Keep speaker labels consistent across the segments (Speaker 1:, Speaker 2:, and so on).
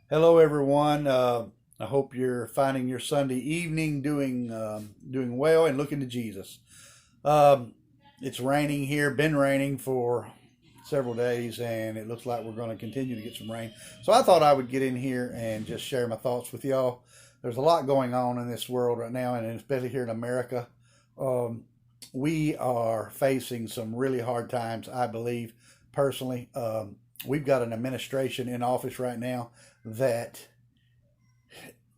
Speaker 1: Hello, everyone. I hope you're finding your Sunday evening doing well and looking to Jesus. Um, it's raining here, been raining for several days, and it looks like we're going to continue to get some rain. So I thought I would get in here and just share my thoughts with y'all. There's a lot going on in this world right now, and especially here in America. Um, we are facing some really hard times, I believe, personally. We've got an administration in office right now that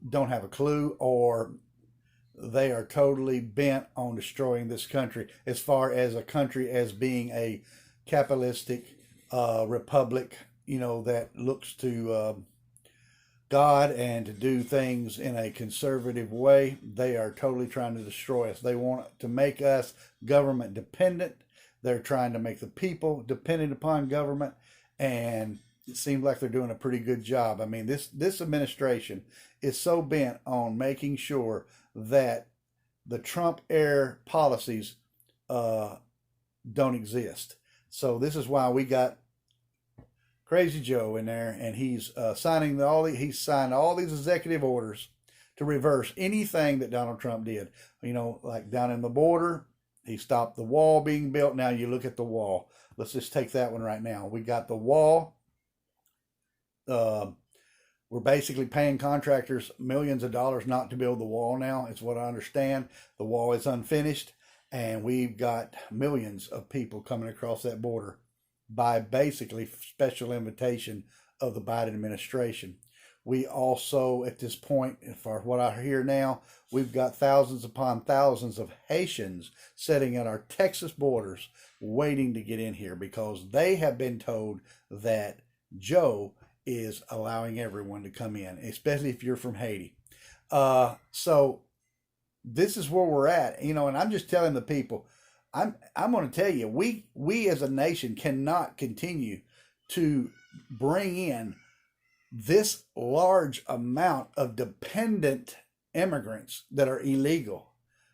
Speaker 1: don't have a clue, or they are totally bent on destroying this country as far as a country as being a capitalistic republic, that looks to God and to do things in a conservative way. They are totally trying to destroy us. They want to make us government dependent. They're trying to make the people dependent upon government, and it seems like they're doing a pretty good job. I mean, this administration is so bent on making sure that the Trump era policies uh, don't exist. So this is why we got Crazy Joe in there, and he's he's signed all these executive orders to reverse anything that Donald Trump did. Like down in the border, he stopped the wall being built. Now you look at the wall. Let's just take that one right now. We got the wall. Uh, we're basically paying contractors millions of dollars not to build the wall now. It's what I understand. The wall is unfinished, and we've got millions of people coming across that border by basically special invitation of the Biden administration. We also, at this point, for what I hear now, we've got thousands upon thousands of Haitians sitting at our Texas borders waiting to get in here because they have been told that Joe is allowing everyone to come in, especially if you're from Haiti. So this is where we're at, and I'm just telling the people, I'm going to tell you, we as a nation cannot continue to bring in this large amount of dependent immigrants that are illegal.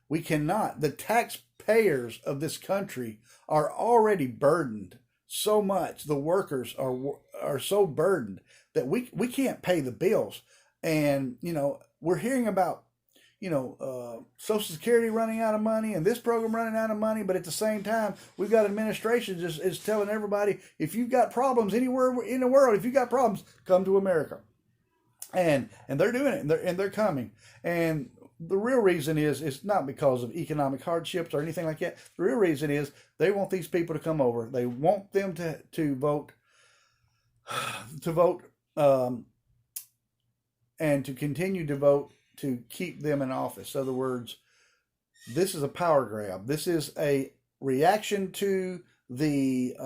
Speaker 1: We cannot. The taxpayers of this country are already burdened so much. The workers are so burdened that we can't pay the bills. And we're hearing about Social Security running out of money and this program running out of money. But at the same time, we've got administration just is telling everybody, if you've got problems anywhere in the world, if you've got problems, come to America. And they're doing it, and they're coming. And the real reason is it's not because of economic hardships or anything like that. The real reason is they want these people to come over. They want them to vote to vote and to continue to vote to keep them in office. In other words, this is a power grab. This is a reaction to the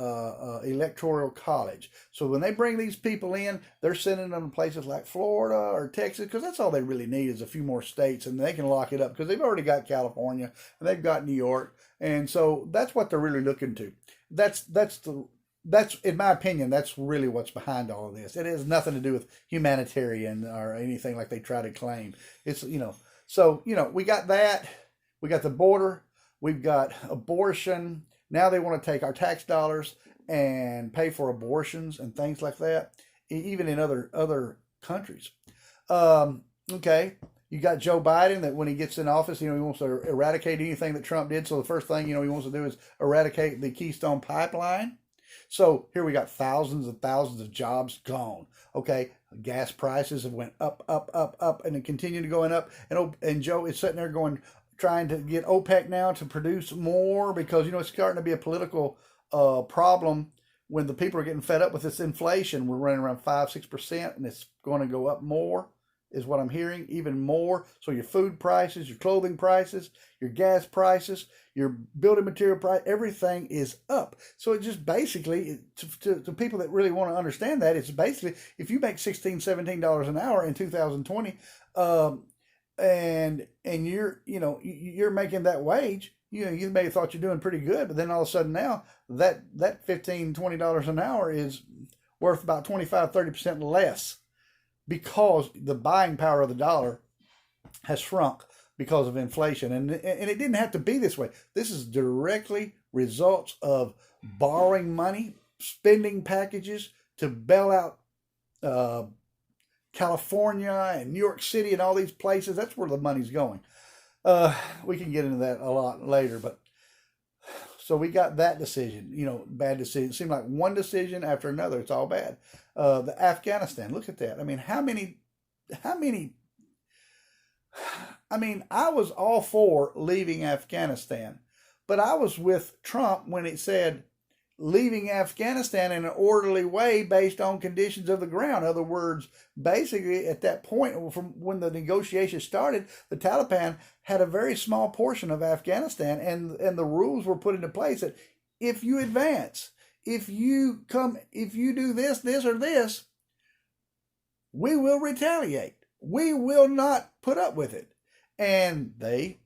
Speaker 1: electoral college. So when they bring these people in, they're sending them to places like Florida or Texas, because that's all they really need is a few more states, and they can lock it up because they've already got California and they've got New York, and so that's what they're really looking to. That's in my opinion, that's really what's behind all of this. It has nothing to do with humanitarian or anything like they try to claim. It's so we got that, we got the border, we've got abortion. Now they want to take our tax dollars and pay for abortions and things like that, even in other countries. Okay, you got Joe Biden that when he gets in office, he wants to eradicate anything that Trump did. So the first thing he wants to do is eradicate the Keystone Pipeline. So here we got thousands and thousands of jobs gone. Okay, gas prices have went up, up, up, up, and then continue to going up. And Joe is sitting there going, trying to get OPEC now to produce more because it's starting to be a political problem when the people are getting fed up with this inflation. We're running around 5-6%, and it's going to go up more, is what I'm hearing, even more. So your food prices, your clothing prices, your gas prices, your building material price, everything is up. So it just basically, to people that really want to understand that, it's basically, if you make $16-17 an hour in 2020, and you're making that wage, you may have thought you're doing pretty good, but then all of a sudden now that $15-20 an hour is worth about 25-30% less, because the buying power of the dollar has shrunk because of inflation. And it didn't have to be this way. This is directly results of borrowing money, spending packages to bail out California and New York City and all these places. That's where the money's going. We can get into that a lot later, but so we got that decision, bad decision. It seemed like one decision after another. It's all bad. The Afghanistan, look at that. I mean, how many, I was all for leaving Afghanistan, but I was with Trump when it said leaving Afghanistan in an orderly way based on conditions of the ground. In other words, basically at that point, from when the negotiations started, the Taliban had a very small portion of Afghanistan, and the rules were put into place that if you advance, if you do this or this, we will retaliate. We will not put up with it. And they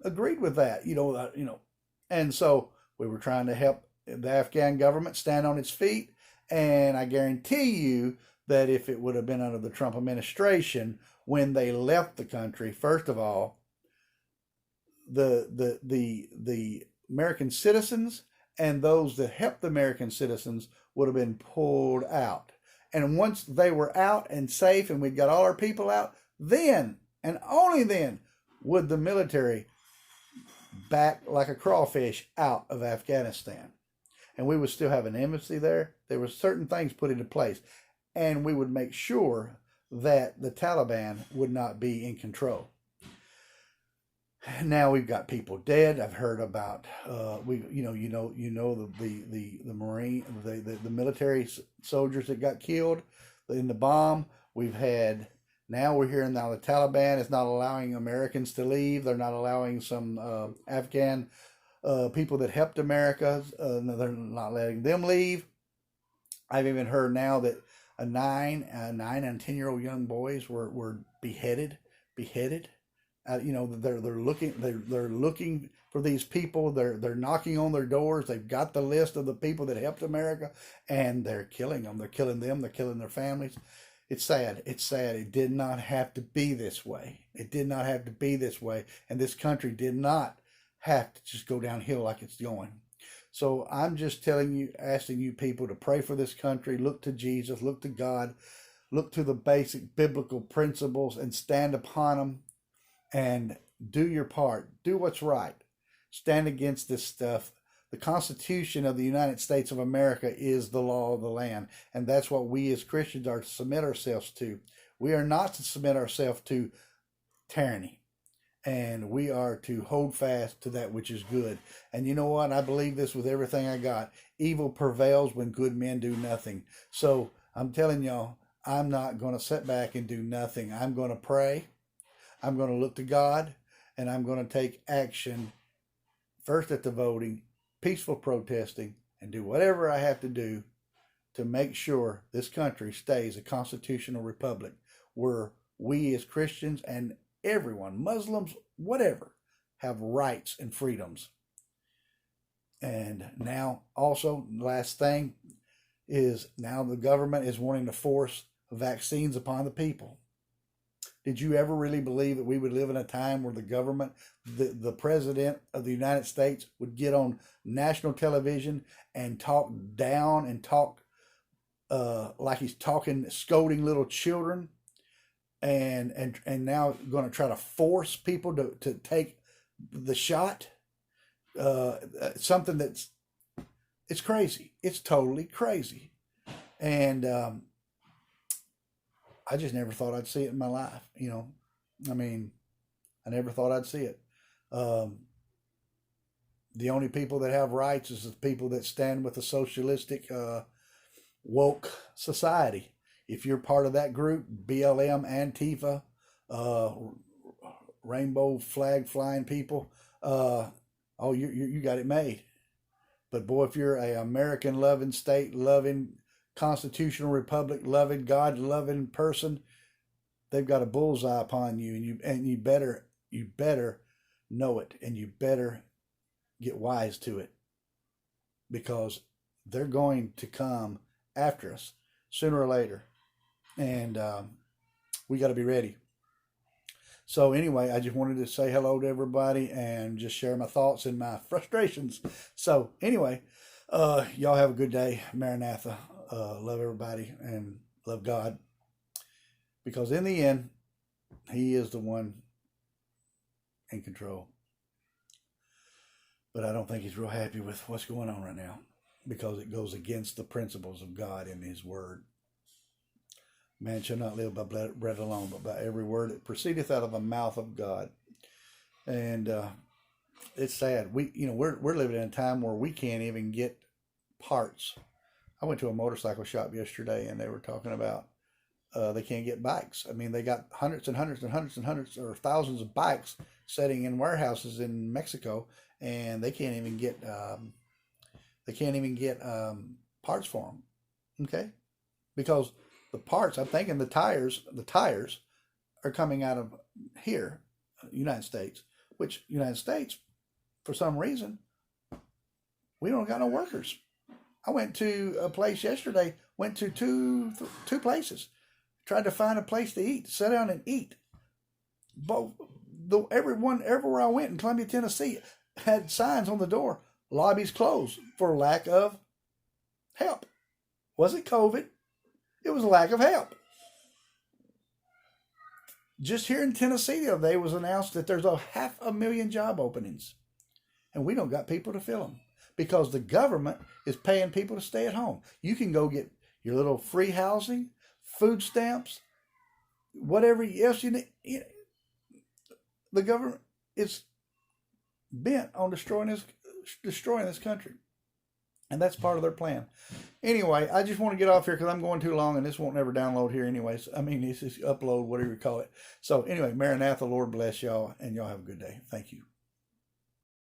Speaker 1: agreed with that, and so we were trying to help the Afghan government stand on its feet. And I guarantee you that if it would have been under the Trump administration, when they left the country, first of all, the American citizens and those that helped the American citizens would have been pulled out. And once they were out and safe and we'd got all our people out, then and only then would the military back like a crawfish out of Afghanistan. And we would still have an embassy there. There were certain things put into place. And we would make sure that the Taliban would not be in control. Now we've got people dead. I've heard about the Marine, the military soldiers that got killed in the bomb. Now we're hearing now the Taliban is not allowing Americans to leave. They're not allowing some Afghan people that helped America. They're not letting them leave. I've even heard now that 9 and 10-year-old young boys were beheaded. They're looking for these people. They're knocking on their doors. They've got the list of the people that helped America, and they're killing them. They're killing them. They're killing their families. It's sad. It's sad. It did not have to be this way. It did not have to be this way, and this country did not have to just go downhill like it's going. So I'm just asking you people to pray for this country. Look to Jesus. Look to God. Look to the basic biblical principles and stand upon them. And do your part. Do what's right. Stand against this stuff. The Constitution of the United States of America is the law of the land. And that's what we as Christians are to submit ourselves to. We are not to submit ourselves to tyranny. And we are to hold fast to that which is good. And you know what? I believe this with everything I got. Evil prevails when good men do nothing. So I'm telling y'all, I'm not going to sit back and do nothing. I'm going to pray. I'm going to look to God, and I'm going to take action first at the voting, peaceful protesting, and do whatever I have to do to make sure this country stays a constitutional republic where we as Christians and everyone, Muslims, whatever, have rights and freedoms. And now also, last thing is now the government is wanting to force vaccines upon the people. Did you ever really believe that we would live in a time where the government, the president of the United States would get on national television and talk down and talk like he's scolding little children, and now going to try to force people to take the shot? Something it's crazy. It's totally crazy. And I just never thought I'd see it in my life. I never thought I'd see it. The only people that have rights is the people that stand with the socialistic woke society. If you're part of that group, BLM, Antifa, rainbow flag flying people, you got it made. But boy, if you're a American loving, state loving, constitutional republic loving, God loving person, they've got a bullseye upon you, and you better know it, and you better get wise to it, because they're going to come after us sooner or later, and we got to be ready. So anyway, I just wanted to say hello to everybody and just share my thoughts and my frustrations. So anyway, y'all have a good day. Maranatha. Love everybody and love God. because in the end, he is the one in control. But I don't think he's real happy with what's going on right now, because it goes against the principles of God and his word. Man shall not live by bread alone, but by every word that proceedeth out of the mouth of God. And it's sad. We're living in a time where we can't even get parts. I went to a motorcycle shop yesterday, and they were talking about they can't get bikes. I mean, they got hundreds and hundreds and hundreds and hundreds or thousands of bikes sitting in warehouses in Mexico, and they can't even get parts for them. Okay, because the parts, I'm thinking the tires are coming out of here, United States, which United States, for some reason, we don't got no workers. I went to a place yesterday, went to two places, tried to find a place to eat, sit down and eat. But everywhere I went in Columbia, Tennessee, had signs on the door, lobbies closed for lack of help. Wasn't COVID. It was a lack of help. Just here in Tennessee the other day was announced that there's 500,000 job openings. And we don't got people to fill them, because the government is paying people to stay at home. You can go get your little free housing, food stamps, whatever else you need. The government is bent on destroying this country. And that's part of their plan. Anyway, I just want to get off here because I'm going too long, and this won't never download here anyways. I mean, this is upload, whatever you call it. So anyway, Maranatha, Lord bless y'all, and y'all have a good day. Thank you.